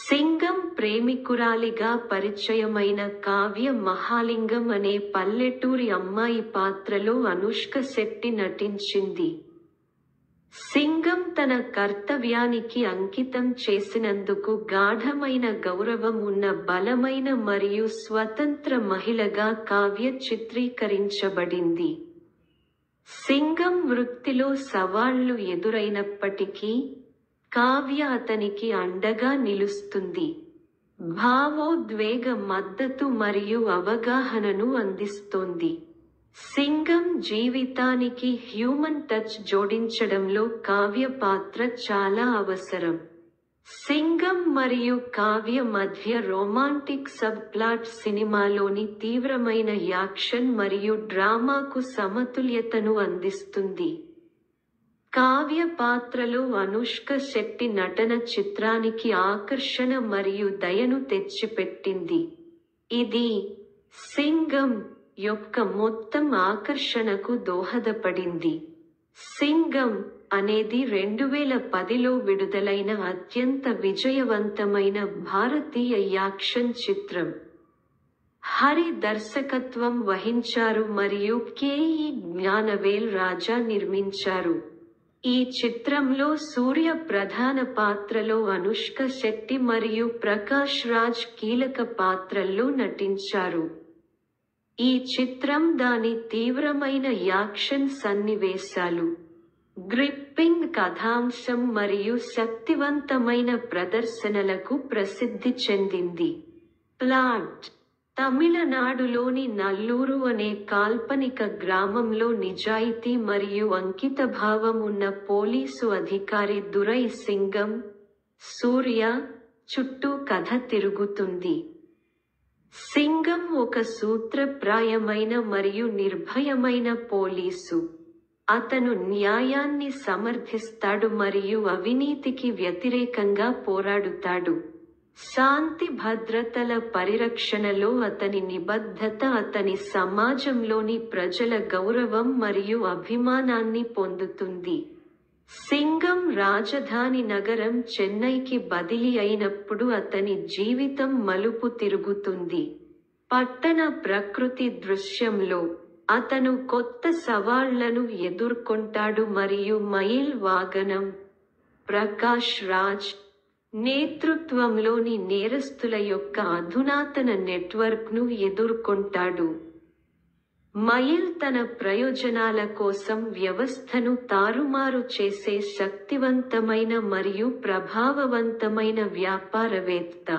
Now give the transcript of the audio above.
సింగం ప్రేమికురాలిగా పరిచయమైన కావ్య మహాలింగం అనే పల్లెటూరి అమ్మాయి పాత్రలో అనుష్క శెట్టి నటించింది. సింగం తన కర్తవ్యానికి అంకితం చేసినందుకు గాఢమైన గౌరవం ఉన్న బలమైన మరియు స్వతంత్ర మహిళగా కావ్య చిత్రీకరించబడింది. సింగం వృత్తిలో సవాళ్లు ఎదురైనప్పటికీ, కావ్య అతనికి అండగా నిలుస్తుంది. భావోద్వేగ మద్దతు మరియు అవగాహనను అందిస్తోంది. సింగం జీవితానికి హ్యూమన్ టచ్ జోడించడంలో కావ్య పాత్ర చాలా అవసరం. సింగం మరియు కావ్య మధ్య రొమాంటిక్ సబ్ ప్లాట్ సినిమాలోని తీవ్రమైన యాక్షన్ మరియు డ్రామాకు సమతుల్యతను అందిస్తుంది. కావ్య పాత్రలో అనుష్క శెట్టి నటన చిత్రానికి ఆకర్షణ మరియు దయను తెచ్చిపెట్టింది. ఇది సింగం యొక్క మొత్తం ఆకర్షణకు దోహదపడింది. సింగం అనేది 2010లో విడుదలైన అత్యంత విజయవంతమైన భారతీయ యాక్షన్ చిత్రం. హరి దర్శకత్వం వహించారు మరియు కె.ఇ. జ్ఞానవేల్ రాజా నిర్మించారు. ఈ చిత్రంలో సూర్య ప్రధాన పాత్రలో అనుష్క శెట్టి మరియు ప్రకాష్ రాజ్ కీలక పాత్రల్లో నటించారు. ఈ చిత్రం దాని తీవ్రమైన యాక్షన్ సన్నివేశాలు, గ్రిప్పింగ్ కథాంశం మరియు శక్తివంతమైన ప్రదర్శనలకు ప్రసిద్ధి చెందింది. ప్లాట్: తమిళనాడులోని నల్లూరు అనే కాల్పనిక గ్రామంలో నిజాయితీ మరియు అంకితభావం ఉన్న పోలీసు అధికారి దురై సింగం, సూర్య చుట్టూ కథ తిరుగుతుంది. సింగం ఒక సూత్రప్రాయమైన మరియు నిర్భయమైన పోలీసు. అతను న్యాయాన్ని సమర్థిస్తాడు మరియు అవినీతికి వ్యతిరేకంగా పోరాడుతాడు. శాంతి భద్రతల పరిరక్షణలో అతని నిబద్ధత అతని సమాజంలోని ప్రజల గౌరవం మరియు అభిమానాన్ని పొందుతుంది. సింగం రాజధాని నగరం చెన్నైకి బదిలీ అయినప్పుడు అతని జీవితం మలుపు తిరుగుతుంది. పట్టణ ప్రకృతి దృశ్యంలో, అతను కొత్త సవాళ్లను ఎదుర్కొంటాడు మరియు మైల్ వాగనం, ప్రకాష్ రాజ్ నేతృత్వంలోని నేరస్తుల యొక్క అధునాతన నెట్వర్క్ను ఎదుర్కొంటాడు. మైల్ తన ప్రయోజనాల కోసం వ్యవస్థను తారుమారు చేసే శక్తివంతమైన మరియు ప్రభావవంతమైన వ్యాపారవేత్త.